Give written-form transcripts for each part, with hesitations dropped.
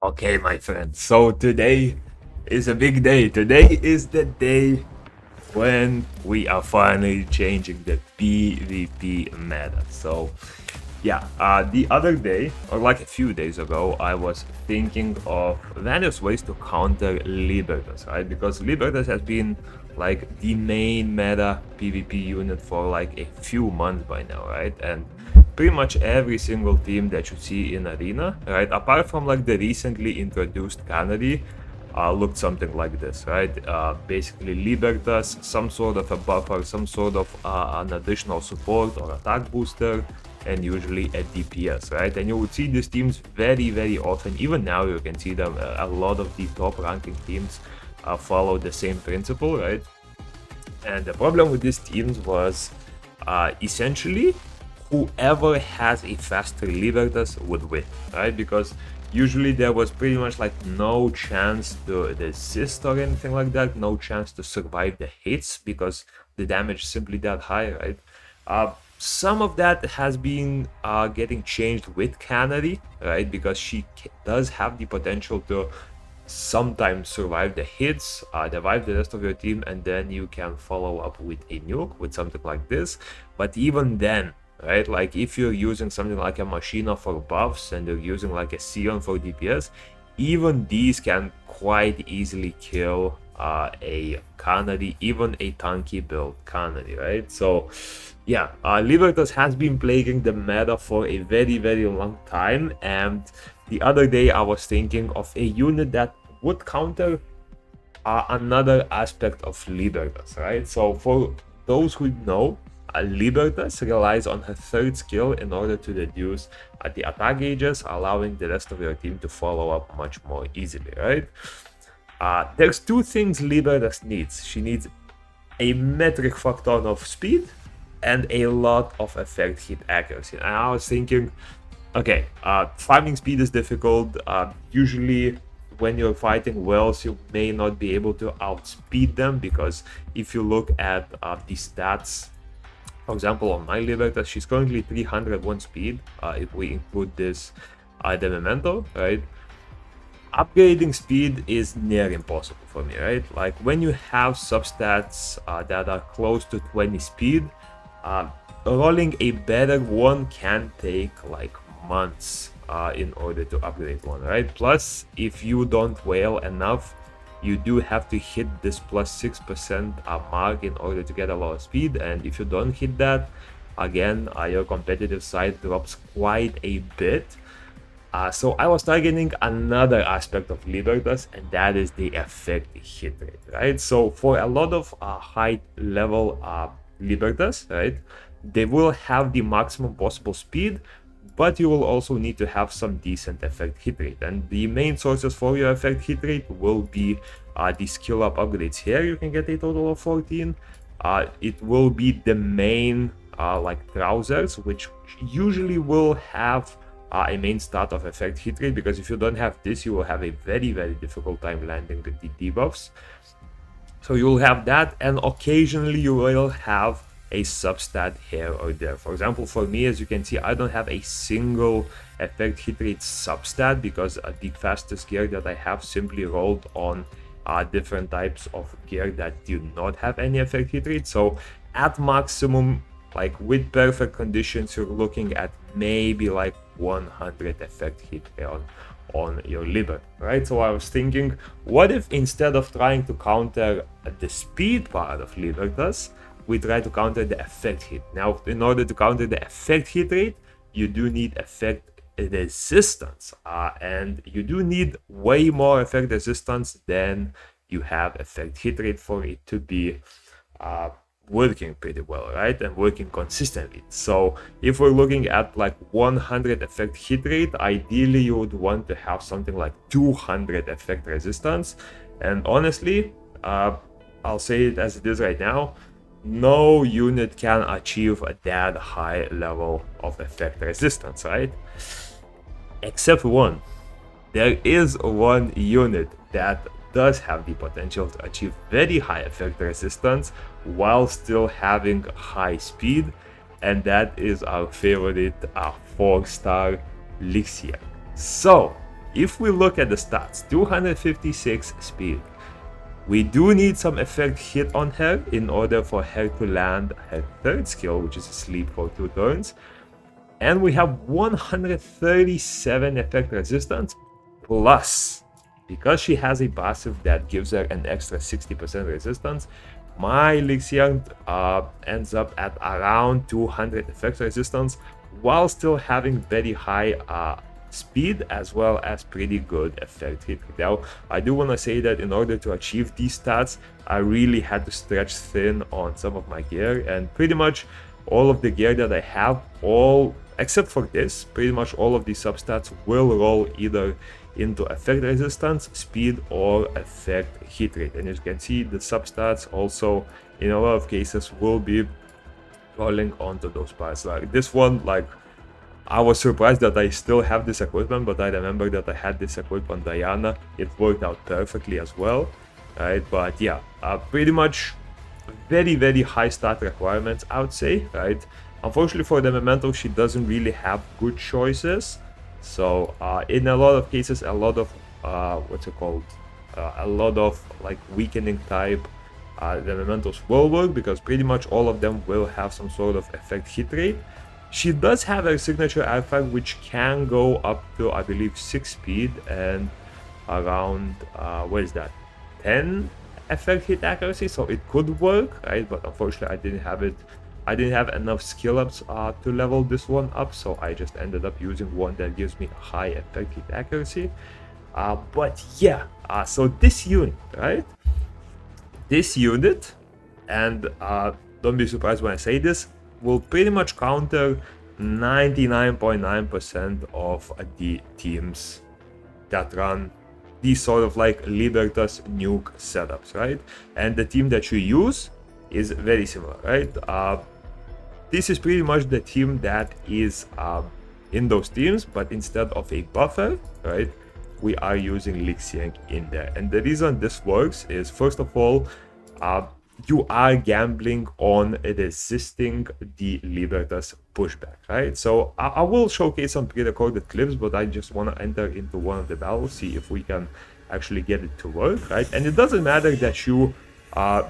Okay, my friends, so today is a big day. Today is the day when we are finally changing the PvP meta. So, yeah, the other day, or like a few days ago, I was thinking of various ways to counter Libertas, right? Because Libertas has been like the main meta PvP unit for like a few months by now, right? And pretty much every single team that you see in Arena, right? Apart from like the recently introduced Canary, looked something like this, right? Basically, Libertas, some sort of a buffer, some sort of an additional support or attack booster, and usually a DPS, right? And you would see these teams very, very often. Even now, you can see them. A lot of the top ranking teams follow the same principle, right? And the problem with these teams was essentially whoever has a faster Libertas would win, right? Because usually there was pretty much like no chance to resist or anything like that, no chance to survive the hits because the damage is simply that high, right? Some of that has been getting changed with Canary, right? Because she does have the potential to sometimes survive the hits, revive the rest of your team, and then you can follow up with a nuke, with something like this. But even then, right, like if you're using something like a Machina for buffs and you're using like a Sion for DPS, even these can quite easily kill a Canary, even a tanky build Canary, right? So yeah, Libertas has been plaguing the meta for a very, very long time, and the other day I was thinking of a unit that would counter another aspect of Libertas, right? So for those who know, Libertas relies on her third skill in order to reduce the attack gauges, allowing the rest of your team to follow up much more easily, right? There's two things Libertas needs. She needs a metric fuck ton of speed and a lot of effect hit accuracy. And I was thinking, okay, farming speed is difficult. Usually when you're fighting wells, you may not be able to outspeed them, because if you look at the stats, for example, on my Libertas, she's currently 301 speed, if we include this the Memento, right? Upgrading speed is near impossible for me, right? Like when you have substats that are close to 20 speed, rolling a better one can take like months in order to upgrade one, right? Plus, if you don't whale enough, you do have to hit this plus 6% mark in order to get a lot of speed, and if you don't hit that, again, your competitive side drops quite a bit. So I was targeting another aspect of Libertas, and that is the effect hit rate, right? So for a lot of high level Libertas, right, they will have the maximum possible speed, but you will also need to have some decent effect hit rate. And the main sources for your effect hit rate will be the skill up upgrades. Here you can get a total of 14. It will be the main like trousers, which usually will have a main stat of effect hit rate, because if you don't have this, you will have a very, very difficult time landing with the debuffs. So you will have that, and occasionally you will have a substat here or there. For example, for me, as you can see, I don't have a single effect hit rate substat, because the fastest gear that I have simply rolled on different types of gear that do not have any effect hit rate. So at maximum, like with perfect conditions, you're looking at maybe like 100 effect hit on your Liber, right? So I was thinking, what if instead of trying to counter the speed part of Libertas, we try to counter the effect hit? Now, in order to counter the effect hit rate, you do need effect resistance, and you do need way more effect resistance than you have effect hit rate for it to be working pretty well, right, and working consistently. So if we're looking at like 100 effect hit rate, ideally you would want to have something like 200 effect resistance. And honestly, I'll say it as it is right now, no unit can achieve that high level of effect resistance, right? Except one. There is one unit that does have the potential to achieve very high effect resistance while still having high speed, and that is our favorite 4-star Lixia. So if we look at the stats, 256 speed. We do need some effect hit on her in order for her to land her third skill, which is sleep for 2 turns. And we have 137 effect resistance, plus, because she has a passive that gives her an extra 60% resistance, my Lixian ends up at around 200 effect resistance, while still having very high speed as well as pretty good effect hit. Now, I do want to say that in order to achieve these stats, I really had to stretch thin on some of my gear, and pretty much all of the gear that I have, all except for this, pretty much all of these substats will roll either into effect resistance, speed, or effect hit rate. And as you can see, the substats also in a lot of cases will be rolling onto those parts. Like this one, like, I was surprised that I still have this equipment, but I remember that I had this equipment on Diana. It worked out perfectly as well, right? But yeah, pretty much very high stat requirements, I would say, right? Unfortunately for the Memento, she doesn't really have good choices. So in a lot of cases, a lot of a lot of like weakening type the Mementos will work, because pretty much all of them will have some sort of effect hit rate. She does have a signature artifact which can go up to, I believe, 6 speed and around what is that, 10 effect hit accuracy, so it could work, right? But unfortunately I didn't have it. I didn't have enough skill ups to level this one up, so I just ended up using one that gives me a high effect hit accuracy. But yeah, so this unit, right? This unit, and don't be surprised when I say this, will pretty much counter 99.9% of the teams that run these sort of like Libertas nuke setups, right? And the team that you use is very similar, right? This is pretty much the team that is in those teams, but instead of a buffer, right, we are using Lixian in there. And the reason this works is, first of all, you are gambling on resisting the Libertas pushback, right? So I will showcase some pre-recorded clips, but I just want to enter into one of the battles, see if we can actually get it to work, right? And it doesn't matter that you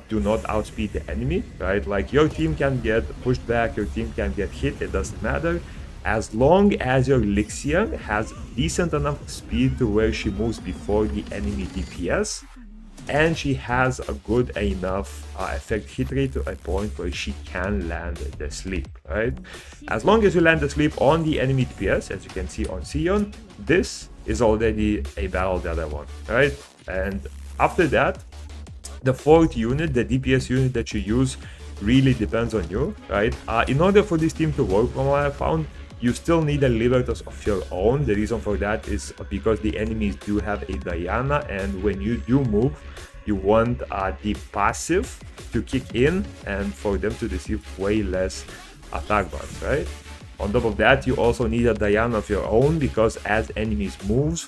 do not outspeed the enemy, right? Like, your team can get pushed back, your team can get hit, it doesn't matter. As long as your Lixian has decent enough speed to where she moves before the enemy DPS, and she has a good enough effect hit rate to a point where she can land the sleep, right? As long as you land the sleep on the enemy DPS, as you can see on Sion, this is already a battle that I won, right? And after that, the fourth unit, the DPS unit that you use, really depends on you, right? In order for this team to work, from what I found, you still need a Libertas of your own. The reason for that is because the enemies do have a Diana, and when you do move, you want the passive to kick in and for them to receive way less attack bars, right? On top of that, you also need a Diana of your own, because as enemies move,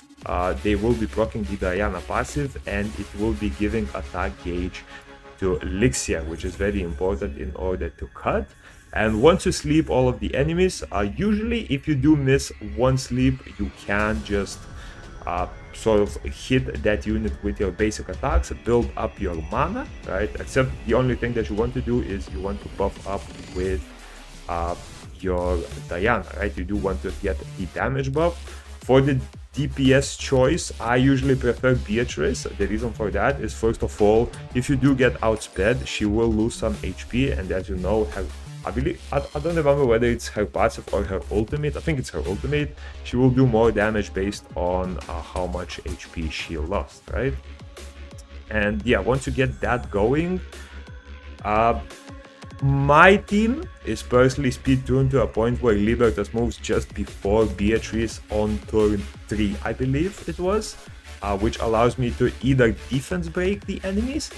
they will be proccing the Diana passive, and it will be giving attack gauge to Lixian, which is very important in order to cut. And once you sleep all of the enemies, usually if you do miss one sleep, you can just sort of hit that unit with your basic attacks, build up your mana, right? Except the only thing that you want to do is you want to buff up with your Diana, right? You do want to get the damage buff. For the DPS choice, I usually prefer Beatrice. The reason for that is, first of all, if you do get outsped, she will lose some HP, and as you know, her, I don't remember whether it's her passive or her ultimate. I think it's her ultimate. She will do more damage based on how much HP she lost, right? And yeah, once you get that going, my team is personally speed tuned to a point where Libertas moves just before Beatrice on turn 3, I believe it was, which allows me to either defense break the enemies,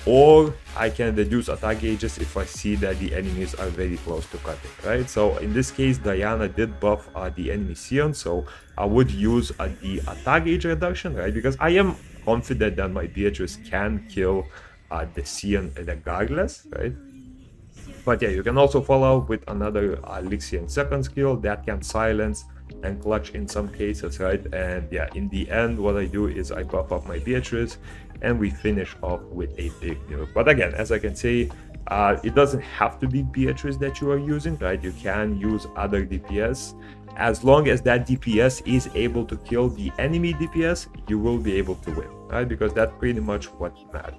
or I can reduce attack gauges if I see that the enemies are very close to cutting, right? So in this case, Diana did buff the enemy Sion, so I would use the attack gauge reduction, right? Because I am confident that my Beatrice can kill the Sion regardless, right? But yeah, you can also follow with another Lixian second skill that can silence and clutch in some cases, right? And yeah, in the end, what I do is I buff up my Beatrice and we finish off with a big nuke. But again, as I can say, it doesn't have to be Beatrice that you are using, right? You can use other DPS. As long as that DPS is able to kill the enemy DPS, you will be able to win, right? Because that's pretty much what matters.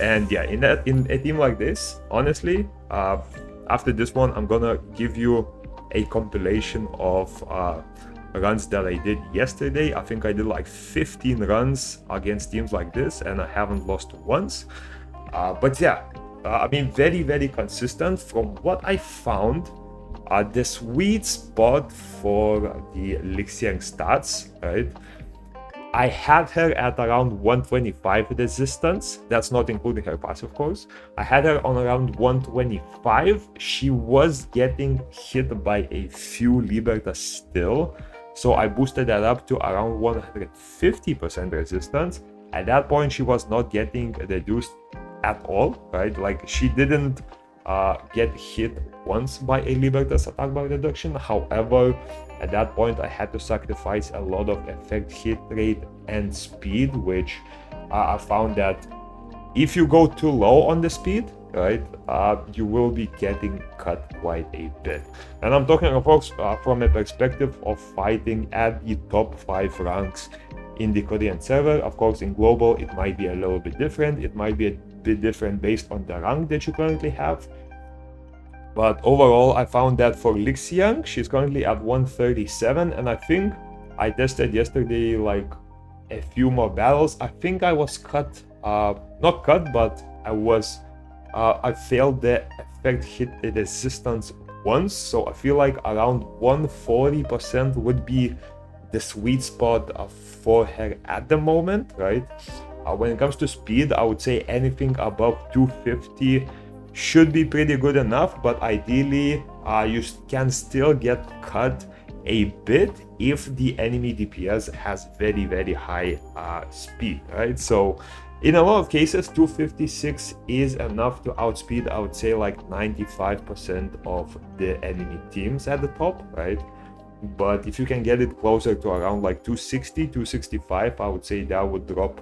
And yeah, in a team like this, honestly, after this one, I'm gonna give you a compilation of runs that I did yesterday. I think I did like 15 runs against teams like this, and I haven't lost once. But yeah, I mean, very, very consistent. From what I found, the sweet spot for the Lixiang stats, right? I had her at around 125 resistance. That's not including her pass, of course. I had her on around 125. She was getting hit by a few Libertas still. So I boosted that up to around 150% resistance. At that point, she was not getting reduced at all, right? Like, she didn't get hit once by a Libertas attack bar reduction. However, at that point, I had to sacrifice a lot of effect hit rate and speed, which I found that if you go too low on the speed, right, you will be getting cut quite a bit. And I'm talking, of course, from a perspective of fighting at the top 5 ranks in the Korean server. Of course, in global, it might be a little bit different. It might be a bit different based on the rank that you currently have. But overall, I found that for Lixiang, she's currently at 137, and I think I tested yesterday like a few more battles. I think I was cut, not cut, but I failed the effect hit resistance once, so I feel like around 140% would be the sweet spot for her at the moment, right? When it comes to speed, I would say anything above 250 should be pretty good enough, but ideally you can still get cut a bit if the enemy DPS has very, very high speed, right? So in a lot of cases, 256 is enough to outspeed, I would say, like 95% of the enemy teams at the top, right? But if you can get it closer to around like 260, 265, I would say that would drop,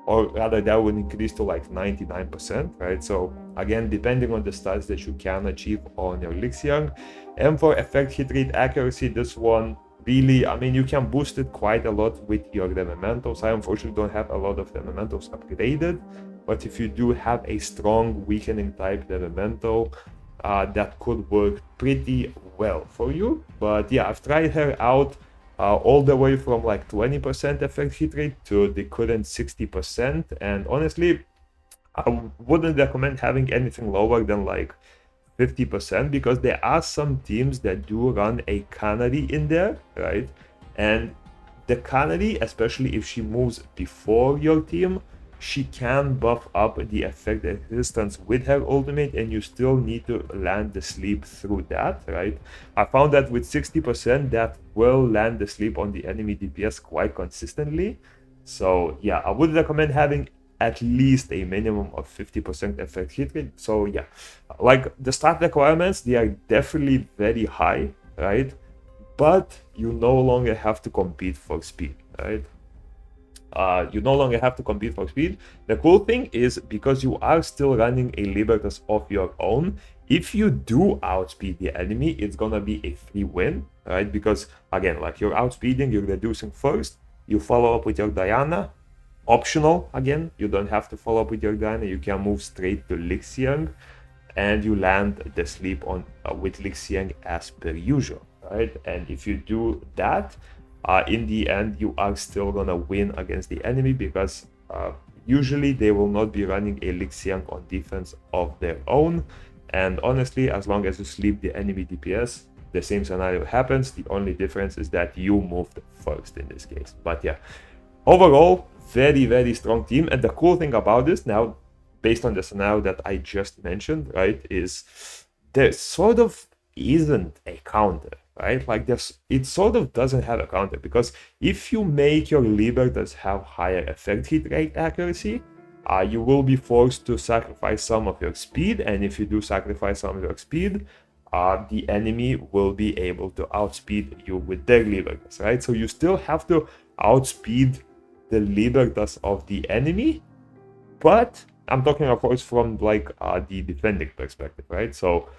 or rather that would increase to like 99%, right? So again, depending on the stats that you can achieve on your Lixiang. And for effect hit rate accuracy, this one really, I mean, you can boost it quite a lot with your Remementos. I unfortunately don't have a lot of Remementos upgraded, but if you do have a strong weakening type Rememento, that could work pretty well for you. But yeah, I've tried her out all the way from like 20% effect hit rate to the current 60%, and honestly, I wouldn't recommend having anything lower than like 50%, because there are some teams that do run a canary in there, right? And the canary, especially if she moves before your team, she can buff up the effect resistance with her ultimate, and you still need to land the sleep through that, right? I found that with 60%, that will land the sleep on the enemy DPS quite consistently. So yeah, I would recommend having at least a minimum of 50% effect hit rate. So yeah, like the start requirements, they are definitely very high, right? But you no longer have to compete for speed, right? You no longer have to compete for speed. The cool thing is, because you are still running a Libertas of your own, if you do outspeed the enemy, it's gonna be a free win, right? Because again, like, you're outspeeding, you're reducing first, you follow up with your Diana, optional again, you don't have to follow up with your Diana, you can move straight to Lixiang, and you land the sleep on with Lixiang as per usual, right? And if you do that, in the end, you are still gonna win against the enemy, because usually they will not be running a Lixiang on defense of their own. And honestly, as long as you sleep the enemy DPS, the same scenario happens. The only difference is that you moved first in this case. But yeah, overall, very, very strong team. And the cool thing about this now, based on the scenario that I just mentioned, right, is there sort of isn't a counter, right? Like, it sort of doesn't have a counter, because if you make your Libertas have higher effect hit rate accuracy, you will be forced to sacrifice some of your speed, and if you do sacrifice some of your speed, the enemy will be able to outspeed you with their Libertas, right? So you still have to outspeed the Libertas of the enemy, but I'm talking, of course, from like the defending perspective, right? So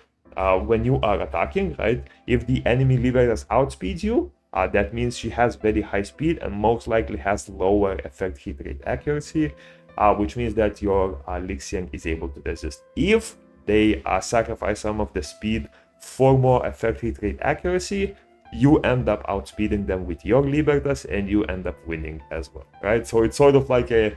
when you are attacking, right, if the enemy Libertas outspeeds you, that means she has very high speed and most likely has lower effect hit rate accuracy, which means that your Lixian is able to resist. If they sacrifice some of the speed for more effect hit rate accuracy, you end up outspeeding them with your Libertas and you end up winning as well, right? So it's sort of like a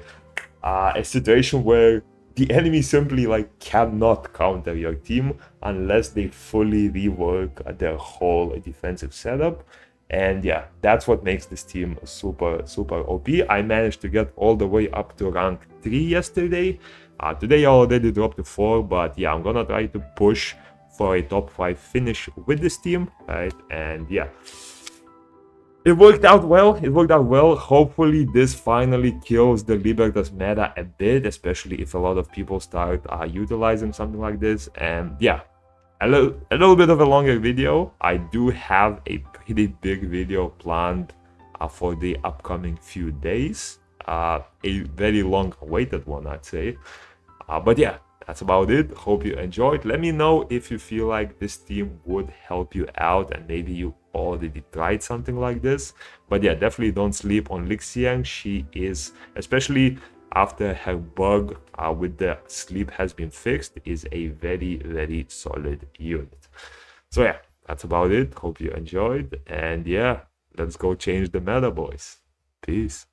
situation where the enemy simply like cannot counter your team unless they fully rework their whole defensive setup. And yeah, that's what makes this team super OP. I managed to get all the way up to rank 3 yesterday. Today I already dropped to 4, but yeah, I'm gonna try to push for a top 5 finish with this team, right? And yeah, it worked out well. Hopefully this finally kills the Libertas meta a bit, especially if a lot of people start utilizing something like this. And yeah, a little bit of a longer video. I do have a pretty big video planned for the upcoming few days. A very long awaited one, I'd say. But yeah, that's about it. Hope you enjoyed. Let me know if you feel like this team would help you out and maybe you already tried something like this. But yeah, definitely don't sleep on Lixiang. She is, especially after her bug with the sleep has been fixed, is a very solid unit. So yeah, that's about it. Hope you enjoyed. And yeah, let's go change the meta, boys. Peace.